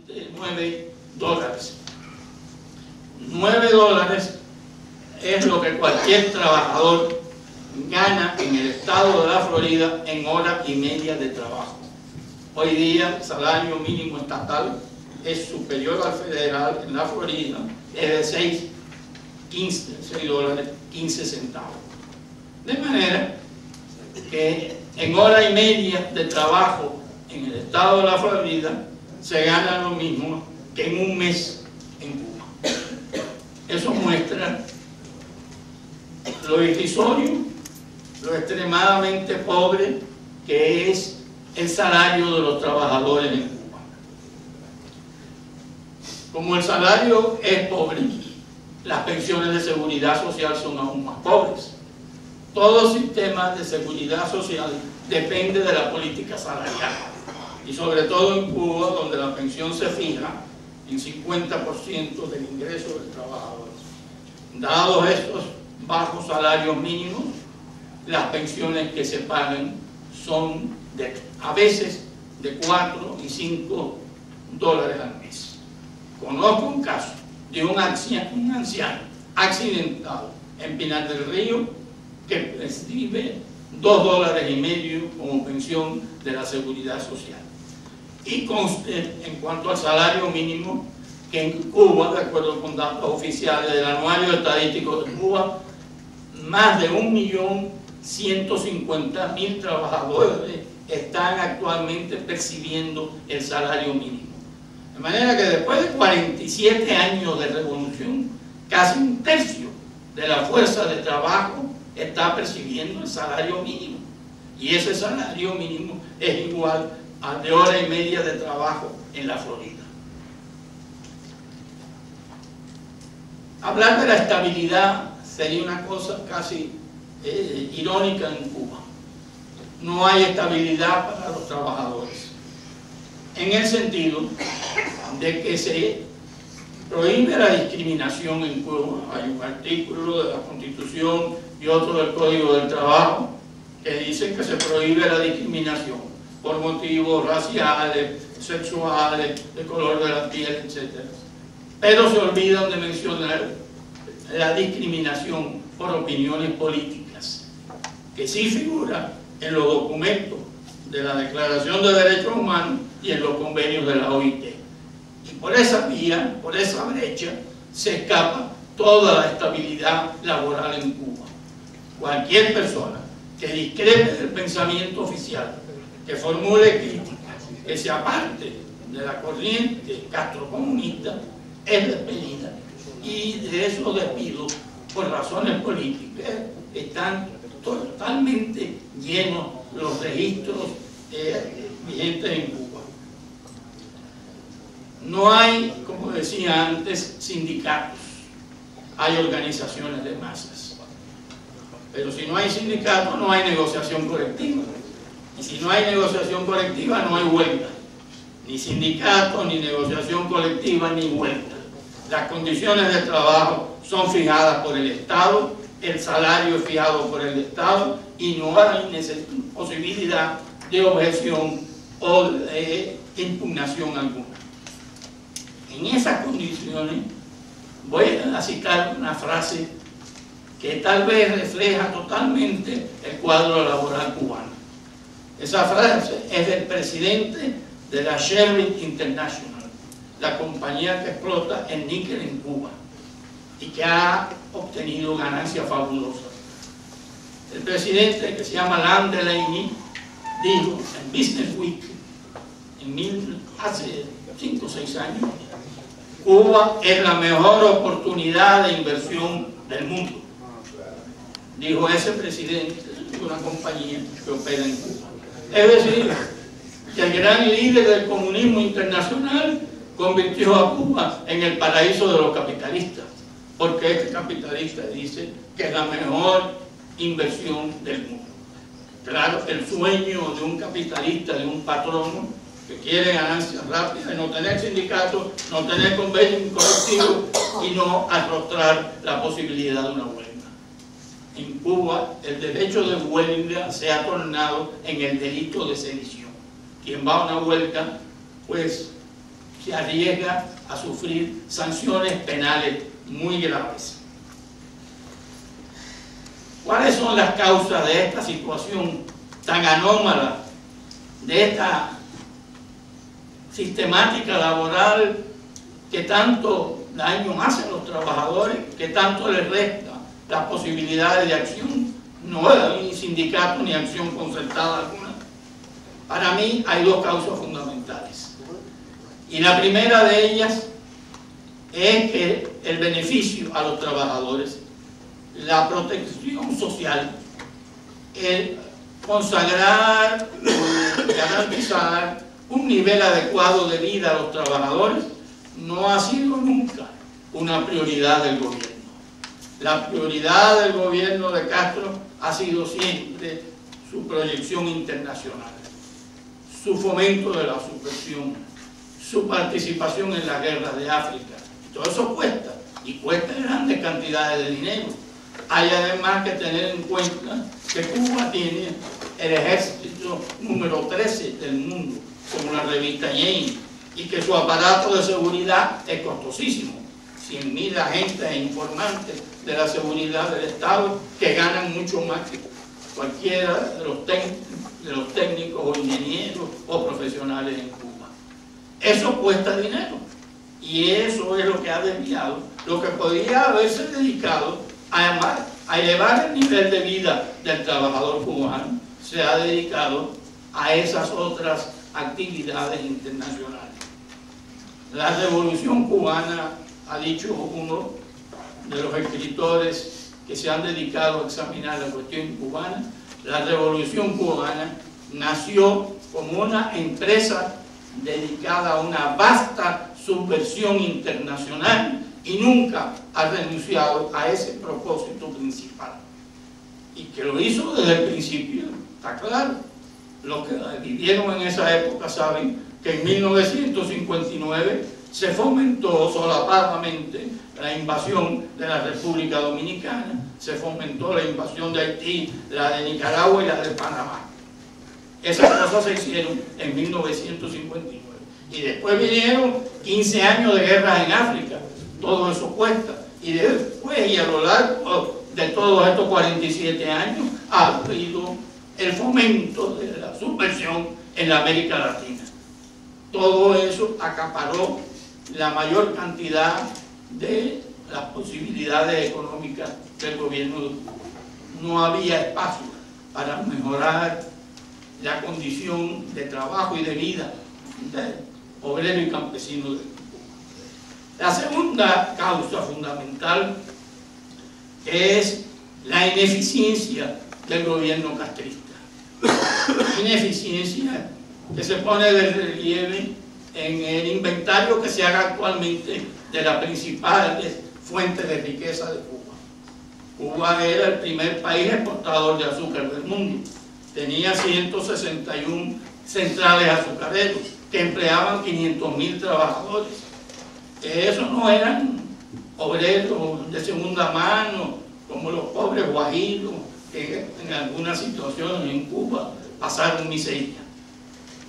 9 dólares. 9 dólares es lo que cualquier trabajador gana en el estado de la Florida en hora y media de trabajo. Hoy día el salario mínimo estatal es superior al federal en la Florida, es de 6 dólares 15 centavos. De manera que en hora y media de trabajo en el estado de la Florida se gana lo mismo que en un mes en Cuba. Eso muestra lo irrisorio, lo extremadamente pobre que es el salario de los trabajadores en Cuba. Como el salario es pobre, las pensiones de seguridad social son aún más pobres. Todo sistema de seguridad social depende de la política salarial, y sobre todo en Cuba, donde la pensión se fija en 50% del ingreso del trabajador. Dados estos bajos salarios mínimos, las pensiones que se pagan son a veces de 4 y 5 dólares al mes. Conozco un caso de un anciano accidentado en Pinar del Río que recibe 2 dólares y medio como pensión de la seguridad social. Y conste, en cuanto al salario mínimo, que en Cuba, de acuerdo con datos oficiales del Anuario Estadístico de Cuba, más de 1.150.000 trabajadores están actualmente percibiendo el salario mínimo. De manera que después de 47 años de revolución, casi un tercio de la fuerza de trabajo está percibiendo el salario mínimo. Y ese salario mínimo es igual al de hora y media de trabajo en la Florida. Hablar de la estabilidad sería una cosa casi irónica en Cuba. No hay estabilidad para los trabajadores, en el sentido de que se prohíbe la discriminación en Cuba. Hay un artículo de la Constitución y otro del Código del Trabajo que dicen que se prohíbe la discriminación por motivos raciales, sexuales, de color de la piel, etc. Pero se olvidan de mencionar la discriminación por opiniones políticas, que sí figura en los documentos de la Declaración de Derechos Humanos y en los convenios de la OIT. Y por esa vía, por esa brecha, se escapa toda la estabilidad laboral en Cuba. Cualquier persona que discrepe del pensamiento oficial, que formule críticas, que se aparte de la corriente castrocomunista, es despedida. Y de esos despidos, por razones políticas, están totalmente llenos los registros vigentes en Cuba. No hay, como decía antes, sindicatos, hay organizaciones de masas. Pero si no hay sindicatos, no hay negociación colectiva. Y si no hay negociación colectiva, no hay huelga. Ni sindicatos, ni negociación colectiva, ni huelga. Las condiciones de trabajo son fijadas por el Estado, el salario es fijado por el Estado y no hay posibilidad de objeción o de impugnación alguna. En esas condiciones voy a citar una frase que tal vez refleja totalmente el cuadro laboral cubano. Esa frase es del presidente de la Shell International, la compañía que explota el níquel en Cuba y que ha obtenido ganancias fabulosas. El presidente, que se llama Lan Delaney, dijo en Business Week hace 5 o 6 años: Cuba es la mejor oportunidad de inversión del mundo. Dijo ese presidente de una compañía que opera en Cuba. Es decir, que el gran líder del comunismo internacional convirtió a Cuba en el paraíso de los capitalistas, porque este capitalista dice que es la mejor inversión del mundo. Claro, el sueño de un capitalista, de un patrono que quiere ganancias rápidas, no tener sindicatos, no tener convenio colectivo y no arrostrar la posibilidad de una huelga. En Cuba, el derecho de huelga se ha tornado en el delito de sedición. Quien va a una huelga, pues se arriesga a sufrir sanciones penales muy graves. ¿Cuáles son las causas de esta situación tan anómala, de esta sistemática laboral que tanto daño hace a los trabajadores, que tanto les resta las posibilidades de acción? No hay sindicato ni acción concertada alguna. Para mí hay dos causas fundamentales. Y la primera de ellas es que el beneficio a los trabajadores, la protección social, el consagrar, garantizar un nivel adecuado de vida a los trabajadores, no ha sido nunca una prioridad del gobierno. La prioridad del gobierno de Castro ha sido siempre su proyección internacional, su fomento de la subversión, su participación en la guerra de África. Todo eso cuesta, y cuesta grandes cantidades de dinero. Hay además que tener en cuenta que Cuba tiene el ejército número 13 del mundo, como la revista Yale, y que su aparato de seguridad es costosísimo. 100.000 agentes e informantes de la seguridad del Estado que ganan mucho más que cualquiera de los técnicos o ingenieros o profesionales en Cuba. Eso cuesta dinero, y eso es lo que ha desviado, lo que podría haberse dedicado además a elevar el nivel de vida del trabajador cubano, se ha dedicado a esas otras actividades internacionales. La Revolución Cubana, ha dicho uno de los escritores que se han dedicado a examinar la cuestión cubana, la Revolución Cubana nació como una empresa dedicada a una vasta subversión internacional y nunca ha renunciado a ese propósito principal. Y que lo hizo desde el principio, está claro. Los que vivieron en esa época saben que en 1959 se fomentó solapadamente la invasión de la República Dominicana, se fomentó la invasión de Haití, la de Nicaragua y la de Panamá. Esas cosas se hicieron en 1959. Y después vinieron 15 años de guerras en África. Todo eso cuesta. Y después, y a lo largo de todos estos 47 años, ha habido el fomento de la subversión en la América Latina. Todo eso acaparó la mayor cantidad de las posibilidades económicas del gobierno de Cuba. No había espacio para mejorar la condición de trabajo y de vida del obrero y campesino de Cuba. La segunda causa fundamental es la ineficiencia del gobierno castrista. Ineficiencia que se pone de relieve en el inventario que se haga actualmente de las principales fuentes de riqueza de Cuba. Cuba era el primer país exportador de azúcar del mundo. Tenía 161 centrales azucareros que empleaban 500.000 trabajadores. Esos no eran obreros de segunda mano, como los pobres guajiros que en algunas situaciones en Cuba pasaron miseria.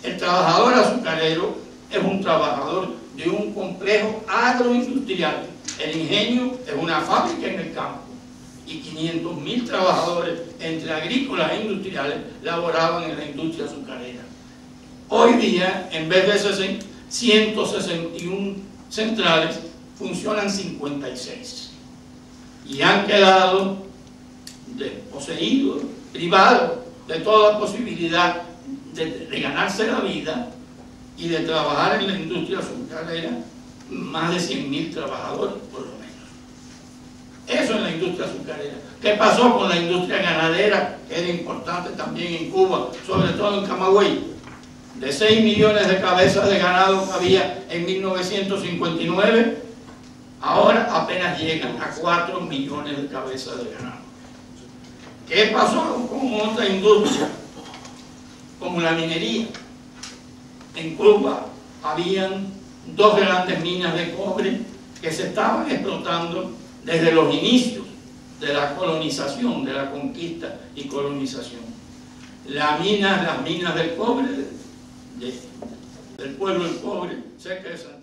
El trabajador azucarero es un trabajador de un complejo agroindustrial. El ingenio es una fábrica en el campo. Y 500.000 trabajadores entre agrícolas e industriales laboraban en la industria azucarera. Hoy día, en vez de 161 centrales, funcionan 56. Y han quedado poseídos, privados de toda posibilidad de ganarse la vida y de trabajar en la industria azucarera, más de 100.000 trabajadores por lo menos. Eso en la industria azucarera. ¿Qué pasó con la industria ganadera, que era importante también en Cuba, sobre todo en Camagüey? De 6 millones de cabezas de ganado que había en 1959, ahora apenas llegan a 4 millones de cabezas de ganado. ¿Qué pasó con otra industria, como la minería? En Cuba habían 2 grandes minas de cobre que se estaban explotando desde los inicios de la colonización, de la conquista y colonización. Las minas del cobre del pueblo del cobre, cerca de Santiago.